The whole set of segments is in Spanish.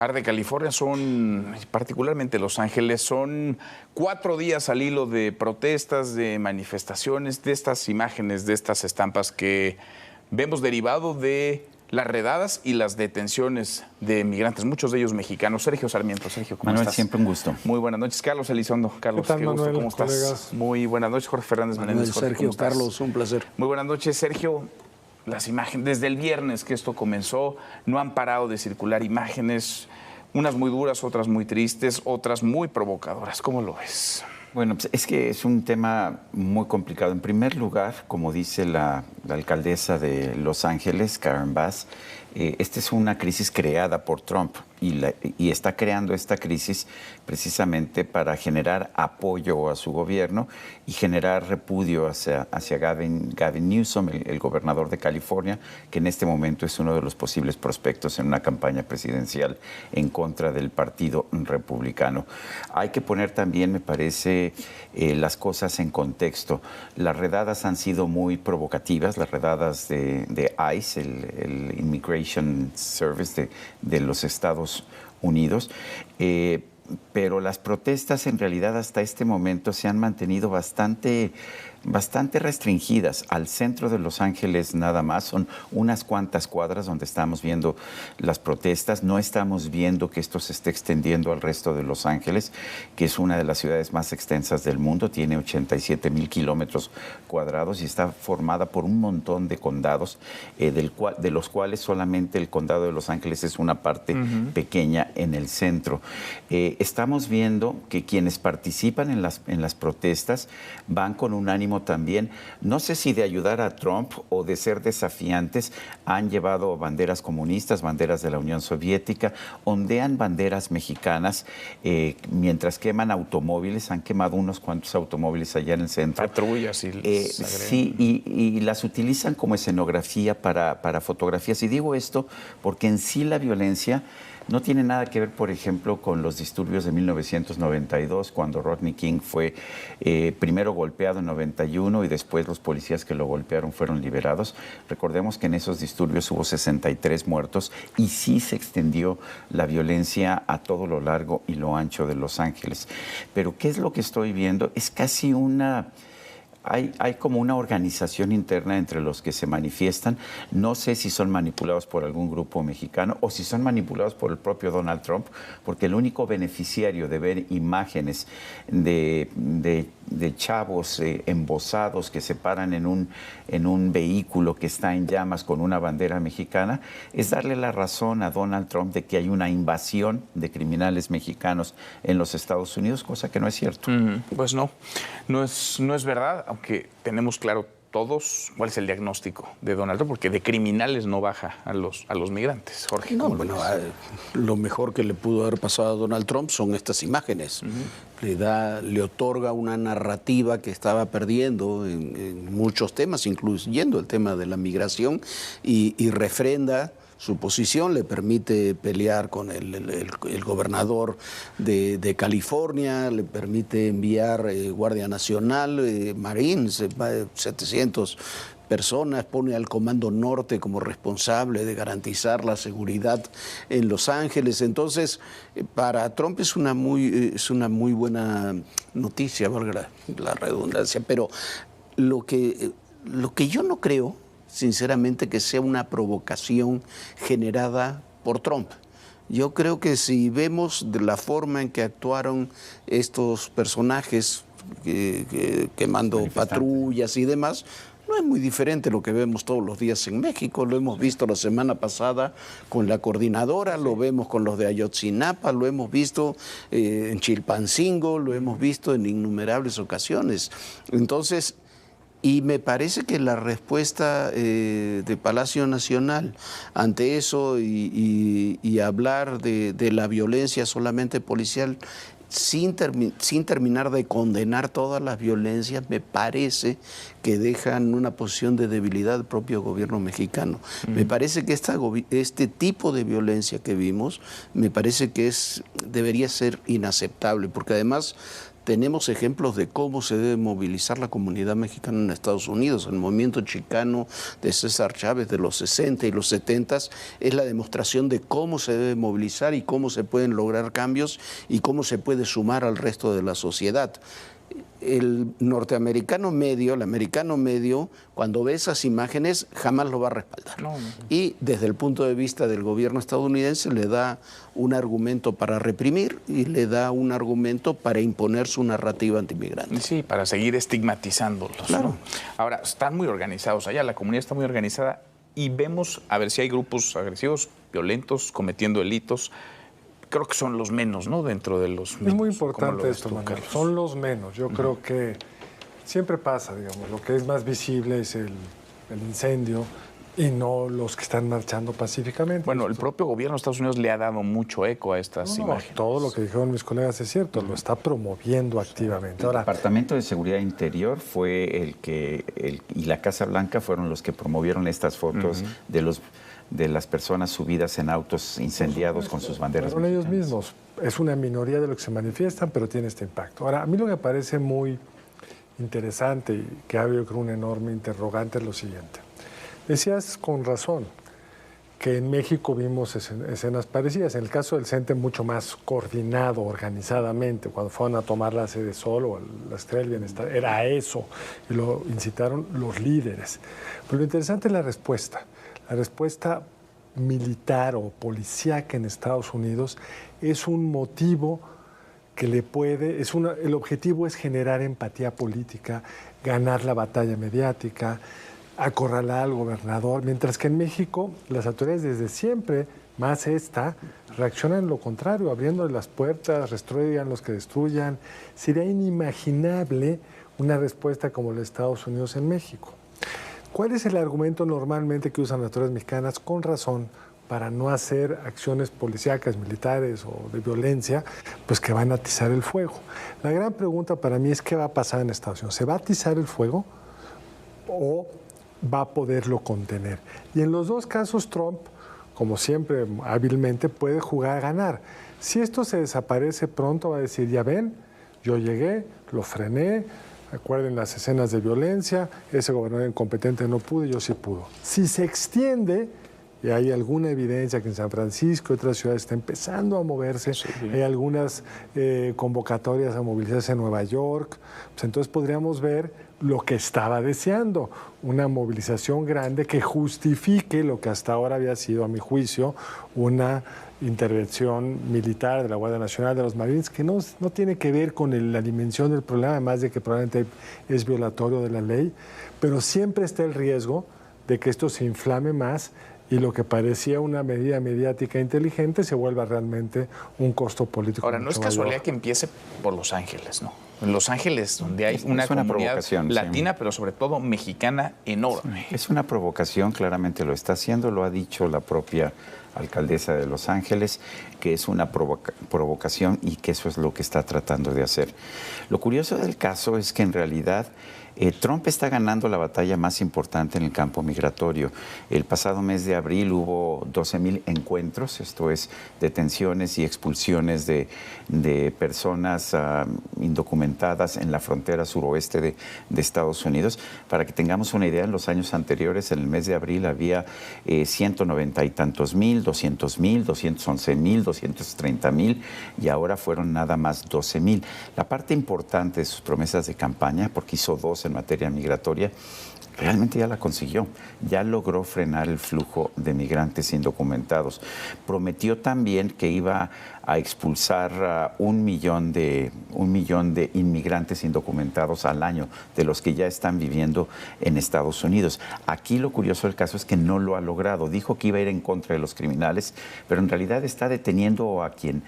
De California son, particularmente Los Ángeles, son 4 días al hilo de protestas, de manifestaciones, de estas imágenes, de estas estampas que vemos derivado de las redadas y las detenciones de migrantes, muchos de ellos mexicanos. Sergio Sarmiento, Sergio, ¿cómo Manuel, estás? siempre un gusto. Muy buenas noches. Carlos Elizondo. Carlos, ¿Qué tal, qué gusto, Manuel, ¿cómo estás? colegas? Muy buenas noches. Jorge Fernández Menéndez. Jorge, Sergio, ¿cómo estás? Carlos, un placer. Muy buenas noches, Sergio. Las imágenes, desde el viernes que esto comenzó, no han parado de circular imágenes, unas muy duras, otras muy tristes, otras muy provocadoras. ¿Cómo lo ves? Bueno, pues es que es un tema muy complicado. En primer lugar, como dice la alcaldesa de Los Ángeles, Karen Bass, esta es una crisis creada por Trump y está creando esta crisis precisamente para generar apoyo a su gobierno y generar repudio hacia Gavin Newsom, el gobernador de California, que en este momento es uno de los posibles prospectos en una campaña presidencial en contra del Partido Republicano. Hay que poner también, me parece, las cosas en contexto. Las redadas han sido muy provocativas, las redadas de ICE, el Immigration Service de los Estados Unidos, pero las protestas en realidad hasta este momento se han mantenido bastante restringidas. Al centro de Los Ángeles nada más, son unas cuantas cuadras donde estamos viendo las protestas. No estamos viendo que esto se esté extendiendo al resto de Los Ángeles, que es una de las ciudades más extensas del mundo, tiene 87,000 kilómetros cuadrados y está formada por un montón de condados, de los cuales solamente el condado de Los Ángeles es una parte pequeña en el centro. Estamos viendo que quienes participan en las protestas van con un ánimo también, no sé si de ayudar a Trump o de ser desafiantes. Han llevado banderas comunistas, banderas de la Unión Soviética, ondean banderas mexicanas, mientras queman automóviles. Han quemado unos cuantos automóviles allá en el centro. Patrullas, sí, y las utilizan como escenografía para fotografías. Y digo esto porque en sí la violencia no tiene nada que ver, por ejemplo, con los disturbios de 1992, cuando Rodney King fue primero golpeado en 91 y después los policías que lo golpearon fueron liberados. Recordemos que en esos disturbios hubo 63 muertos y sí se extendió la violencia a todo lo largo y lo ancho de Los Ángeles. Pero ¿qué es lo que estoy viendo? Es casi Hay como una organización interna entre los que se manifiestan. No sé si son manipulados por algún grupo mexicano o si son manipulados por el propio Donald Trump, porque el único beneficiario de ver imágenes de chavos embosados que se paran en un vehículo que está en llamas con una bandera mexicana es darle la razón a Donald Trump de que hay una invasión de criminales mexicanos en los Estados Unidos, cosa que no es cierto. Pues no es verdad, aunque tenemos claro todos cuál es el diagnóstico de Donald Trump, porque de criminales no baja a los migrantes. Jorge, No, ¿cómo bueno, lo ves? lo mejor que le pudo haber pasado a Donald Trump son estas imágenes. Le otorga una narrativa que estaba perdiendo en muchos temas, incluyendo el tema de la migración, y refrenda su posición, le permite pelear con el gobernador de California, le permite enviar Guardia Nacional, Marines, 700 personas, pone al Comando Norte como responsable de garantizar la seguridad en Los Ángeles. Entonces, para Trump es una muy buena noticia, valga la redundancia, pero lo que yo no creo, sinceramente, que sea una provocación generada por Trump. Yo creo que si vemos de la forma en que actuaron estos personajes quemando patrullas y demás, no es muy diferente lo que vemos todos los días en México. Lo hemos visto la semana pasada con la coordinadora, lo vemos con los de Ayotzinapa, lo hemos visto en Chilpancingo, lo hemos visto en innumerables ocasiones. Entonces, y me parece que la respuesta de Palacio Nacional ante eso y hablar de la violencia solamente policial sin terminar de condenar todas las violencias, me parece que dejan una posición de debilidad al propio gobierno mexicano. Me parece que este tipo de violencia que vimos, me parece que debería ser inaceptable, porque además tenemos ejemplos de cómo se debe movilizar la comunidad mexicana en Estados Unidos. El movimiento chicano de César Chávez de los 60 y los 70 es la demostración de cómo se debe movilizar y cómo se pueden lograr cambios y cómo se puede sumar al resto de la sociedad. El norteamericano medio, el americano medio, cuando ve esas imágenes jamás lo va a respaldar. No. Y desde el punto de vista del gobierno estadounidense le da un argumento para reprimir y le da un argumento para imponer su narrativa antimigrante. Sí, para seguir estigmatizándolos. Claro. ¿No? Ahora, están muy organizados allá, la comunidad está muy organizada y vemos, a ver si hay grupos agresivos, violentos, cometiendo delitos. Creo que son los menos, ¿no? Dentro de los menos. Es muy importante esto, Manuel. Son los menos. Yo creo que siempre pasa, digamos, lo que es más visible es el incendio y no los que están marchando pacíficamente. Bueno, el propio gobierno de Estados Unidos le ha dado mucho eco a estas imágenes. Todo lo que dijeron mis colegas es cierto, lo está promoviendo activamente. El Departamento de Seguridad Interior fue y la Casa Blanca fueron los que promovieron estas fotos de las personas subidas en autos incendiados con sus banderas. Son ellos mismos. Es una minoría de los que se manifiestan, pero tiene este impacto. Ahora, a mí lo que me parece muy interesante y que ha habido un enorme interrogante es lo siguiente. Decías con razón que en México vimos escenas parecidas. En el caso del CENTE, mucho más coordinado, organizadamente. Cuando fueron a tomar la Sede Sol o la Estrella del Bienestar, era eso. Y lo incitaron los líderes. Pero lo interesante es la respuesta. La respuesta militar o policíaca en Estados Unidos es un motivo que le puede... el objetivo es generar empatía política, ganar la batalla mediática, acorralar al gobernador, mientras que en México las autoridades desde siempre, más reaccionan lo contrario, abriendo las puertas, destruyan los que destruyan. Sería inimaginable una respuesta como la de Estados Unidos en México. ¿Cuál es el argumento normalmente que usan las autoridades mexicanas, con razón, para no hacer acciones policíacas, militares o de violencia, pues que van a atizar el fuego? La gran pregunta para mí es qué va a pasar en Estados Unidos. ¿Se va a atizar el fuego o va a poderlo contener? Y en los dos casos Trump, como siempre hábilmente, puede jugar a ganar. Si esto se desaparece pronto, va a decir, ya ven, yo llegué, lo frené. Recuerden las escenas de violencia, ese gobernador incompetente no pudo, yo sí pudo. Si se extiende, y hay alguna evidencia que en San Francisco y otras ciudades está empezando a moverse, hay algunas convocatorias a movilizarse en Nueva York, pues entonces podríamos ver lo que estaba deseando, una movilización grande que justifique lo que hasta ahora había sido, a mi juicio, una intervención militar de la Guardia Nacional, de los Marines, que no tiene que ver con la dimensión del problema, además de que probablemente es violatorio de la ley, pero siempre está el riesgo de que esto se inflame más y lo que parecía una medida mediática inteligente se vuelva realmente un costo político. Ahora, no es casualidad que empiece por Los Ángeles, ¿no? En Los Ángeles, donde hay una comunidad latina, pero sobre todo mexicana enorme. Sí, es una provocación, claramente lo está haciendo, lo ha dicho la propia alcaldesa de Los Ángeles, que es una provocación y que eso es lo que está tratando de hacer. Lo curioso del caso es que en realidad Trump está ganando la batalla más importante en el campo migratorio. El pasado mes de abril hubo 12,000 encuentros, esto es, detenciones y expulsiones de personas indocumentadas en la frontera suroeste de Estados Unidos. Para que tengamos una idea, en los años anteriores, en el mes de abril, había 190 y tantos mil, 200,000, 211,000, 230,000 y ahora fueron nada más 12,000. La parte importante de sus promesas de campaña, porque hizo dos en materia migratoria, realmente ya la consiguió, ya logró frenar el flujo de migrantes indocumentados. Prometió también que iba a expulsar 1,000,000 de inmigrantes indocumentados al año, de los que ya están viviendo en Estados Unidos. Aquí lo curioso del caso es que no lo ha logrado. Dijo que iba a ir en contra de los criminales, pero en realidad está deteniendo a quien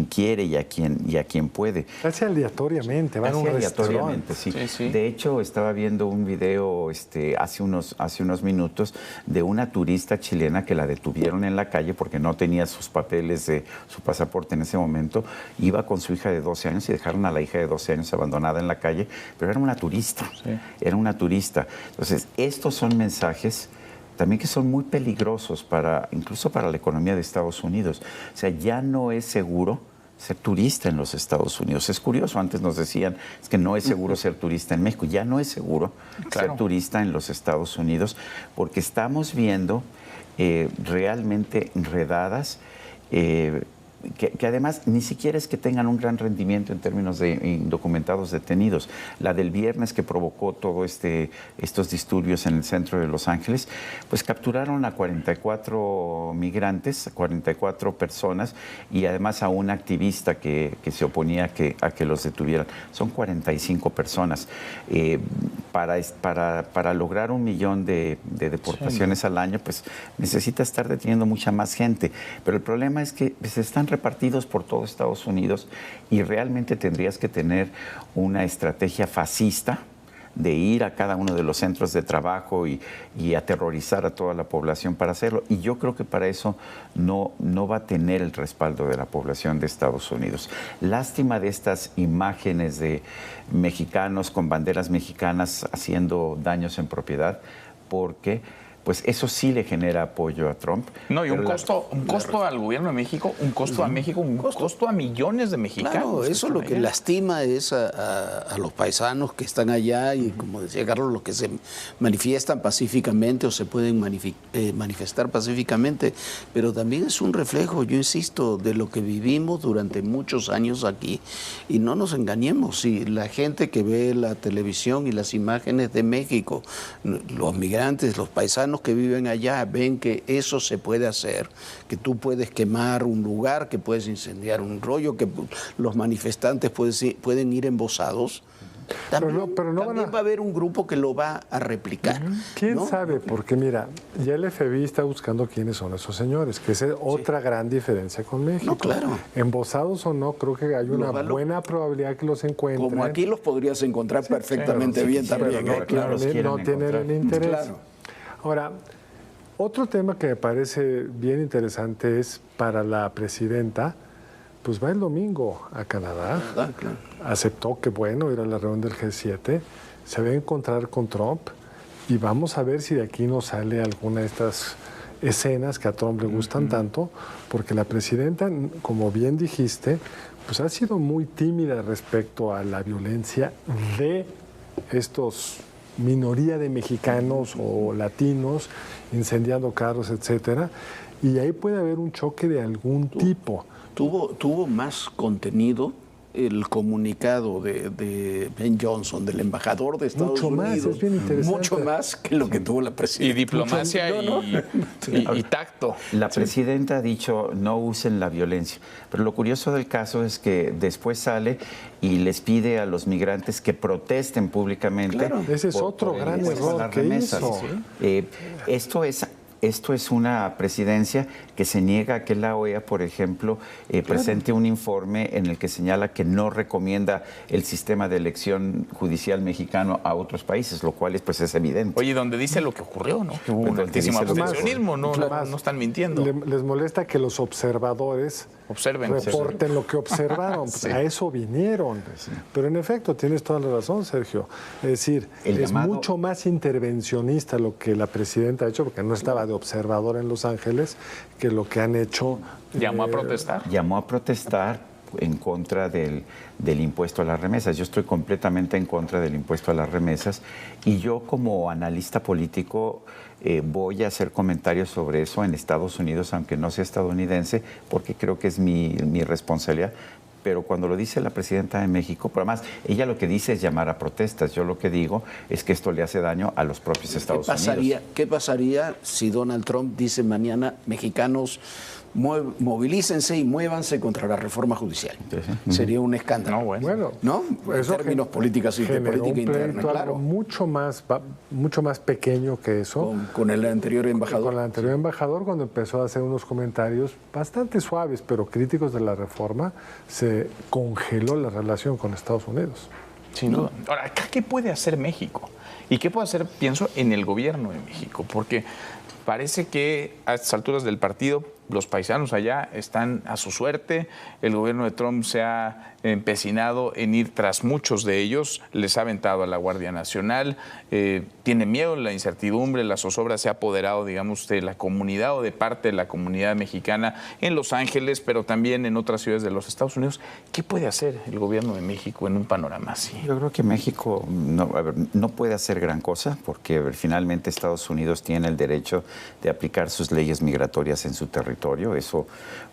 quiere y a quien puede. Casi aleatoriamente, van a un aleatoriamente, sí. De hecho, estaba viendo un video hace unos minutos de una turista chilena que la detuvieron en la calle porque no tenía sus papeles de su pasaporte en ese momento. Iba con su hija de 12 años y dejaron a la hija de 12 años abandonada en la calle, pero era una turista. Era una turista. Entonces, estos son mensajes también que son muy peligrosos incluso para la economía de Estados Unidos. O sea, ya no es seguro ser turista en los Estados Unidos. Es curioso, antes nos decían es que no es seguro ser turista en México. Ya no es seguro ser turista en los Estados Unidos porque estamos viendo realmente redadas que además ni siquiera es que tengan un gran rendimiento en términos de indocumentados detenidos. La del viernes que provocó todo estos disturbios en el centro de Los Ángeles, pues capturaron a 44 migrantes, 44 personas y además a un activista que se oponía a que los detuvieran. Son 45 personas. Para lograr 1 millón de deportaciones al año, pues necesita estar deteniendo mucha más gente. Pero el problema es que se están repartidos por todo Estados Unidos y realmente tendrías que tener una estrategia fascista de ir a cada uno de los centros de trabajo y aterrorizar a toda la población para hacerlo. Y yo creo que para eso no va a tener el respaldo de la población de Estados Unidos. Lástima de estas imágenes de mexicanos con banderas mexicanas haciendo daños en propiedad, porque pues eso sí le genera apoyo a Trump. No, y un costo al gobierno de México, un costo a México, un costo a millones de mexicanos. Claro, eso lo que lastima es a los paisanos que están allá y, como decía Carlos, los que se manifiestan pacíficamente o se pueden manifestar pacíficamente, pero también es un reflejo, yo insisto, de lo que vivimos durante muchos años aquí. Y no nos engañemos, si la gente que ve la televisión y las imágenes de México, los migrantes, los paisanos que viven allá ven que eso se puede hacer, que tú puedes quemar un lugar, que puedes incendiar un rollo, que los manifestantes pueden ir embosados. También, también va a haber un grupo que lo va a replicar. ¿Quién sabe? Porque mira, ya el FBI está buscando quiénes son esos señores, que es otra gran diferencia con México. No, claro. Embosados o no, creo que hay una buena probabilidad que los encuentren. Como aquí los podrías encontrar perfectamente bien también. No tienen el interés. Claro. Ahora, otro tema que me parece bien interesante es para la presidenta, pues va el domingo a Canadá. Claro. Aceptó que bueno, ir a la reunión del G7, se va a encontrar con Trump y vamos a ver si de aquí nos sale alguna de estas escenas que a Trump le gustan tanto, porque la presidenta, como bien dijiste, pues ha sido muy tímida respecto a la violencia de estos minoría de mexicanos o latinos incendiando carros, etcétera, y ahí puede haber un choque de algún tipo. Tuvo más contenido el comunicado de Ben Johnson, del embajador de Estados Unidos. Es bien interesante. Mucho más que lo que tuvo la presidenta. Y diplomacia y tacto. La presidenta ha dicho no usen la violencia, pero lo curioso del caso es que después sale y les pide a los migrantes que protesten públicamente. Claro. Ese es otro gran error que hizo. Esto es una presidencia que se niega a que la OEA, por ejemplo, presente un informe en el que señala que no recomienda el sistema de elección judicial mexicano a otros países, lo cual es evidente. Oye, donde dice lo que ocurrió, ¿no? Que hubo un altísimo abstencionismo, no están mintiendo. Les molesta que los observadores reporten lo que observaron. Pues a eso vinieron. Pero en efecto, tienes toda la razón, Sergio. Es decir, es mucho más intervencionista lo que la presidenta ha hecho, porque no estaba de observador en Los Ángeles, que lo que han hecho. Llamó a protestar. Llamó a protestar en contra del impuesto a las remesas. Yo estoy completamente en contra del impuesto a las remesas y yo como analista político voy a hacer comentarios sobre eso en Estados Unidos, aunque no sea estadounidense, porque creo que es mi responsabilidad. Pero cuando lo dice la presidenta de México, pero además ella lo que dice es llamar a protestas. Yo lo que digo es que esto le hace daño a los propios Estados Unidos. ¿Qué pasaría si Donald Trump dice mañana mexicanos movilícense y muévanse contra la reforma judicial? Sería un escándalo. Bueno, ¿no? En términos políticos y de política interna, claro. Mucho más pequeño que eso. Con el anterior embajador. Con el anterior embajador, cuando empezó a hacer unos comentarios bastante suaves, pero críticos de la reforma, se congeló la relación con Estados Unidos. Sin duda. Ahora, ¿qué puede hacer México? ¿Y qué puede hacer, pienso, en el gobierno de México? Porque parece que a estas alturas del partido los paisanos allá están a su suerte. El gobierno de Trump se ha empecinado en ir tras muchos de ellos, les ha aventado a la Guardia Nacional, tiene miedo, la incertidumbre, la zozobra se ha apoderado, digamos, de la comunidad o de parte de la comunidad mexicana en Los Ángeles, pero también en otras ciudades de los Estados Unidos. ¿Qué puede hacer el gobierno de México en un panorama así? Yo creo que México no puede hacer gran cosa porque finalmente Estados Unidos tiene el derecho de aplicar sus leyes migratorias en su territorio. Eso,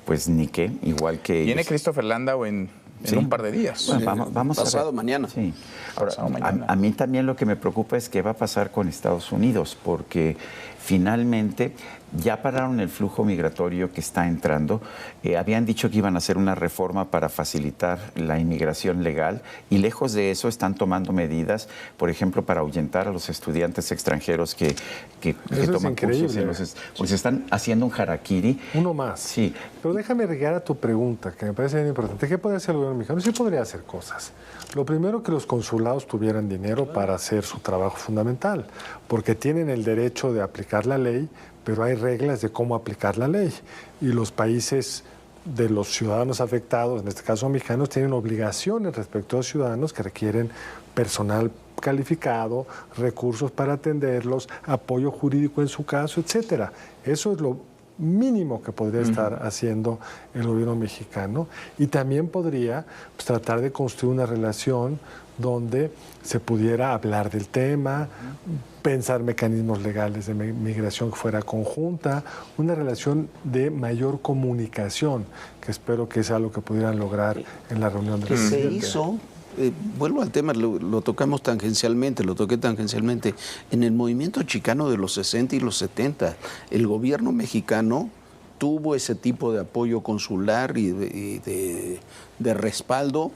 pues, ni qué, igual que... Viene Christopher Landau en un par de días. Bueno, vamos pasado mañana. Sí. Ahora, Pasado mañana. A mí también lo que me preocupa es qué va a pasar con Estados Unidos, porque finalmente ya pararon el flujo migratorio que está entrando. Habían dicho que iban a hacer una reforma para facilitar la inmigración legal y lejos de eso están tomando medidas, por ejemplo, para ahuyentar a los estudiantes extranjeros que toman cursos en los... Pues están haciendo un harakiri. Uno más. Sí. Pero déjame llegar a tu pregunta, que me parece bien importante. ¿Qué puede hacer el gobierno mexicano? Sí podría hacer cosas. Lo primero, que los consulados tuvieran dinero para hacer su trabajo fundamental, porque tienen el derecho de aplicar la ley, pero hay reglas de cómo aplicar la ley. Y los países de los ciudadanos afectados, en este caso mexicanos, tienen obligaciones respecto a los ciudadanos que requieren personal calificado, recursos para atenderlos, apoyo jurídico en su caso, etcétera. Eso es lo mínimo que podría estar haciendo el gobierno mexicano, y también podría, pues, tratar de construir una relación donde se pudiera hablar del tema, pensar mecanismos legales de migración que fuera conjunta, una relación de mayor comunicación, que espero que es algo que pudieran lograr en la reunión del presidente. Se hizo, vuelvo al tema, lo tocamos tangencialmente, lo toqué tangencialmente, en el movimiento chicano de los 60 y los 70, el gobierno mexicano tuvo ese tipo de apoyo consular y de respaldo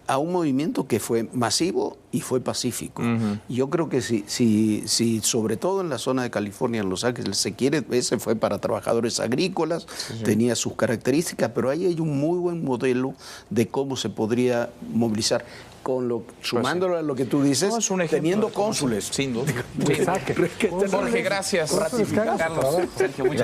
a un movimiento que fue masivo y fue pacífico. Yo creo que si sobre todo en la zona de California, en Los Ángeles, se quiere, ese fue para trabajadores agrícolas, tenía sus características, pero ahí hay un muy buen modelo de cómo se podría movilizar. Sumándolo a lo que tú dices, es un ejemplo teniendo cónsules. Sin duda. Jorge, Jorge, gracias. Carlos, Sergio, muchas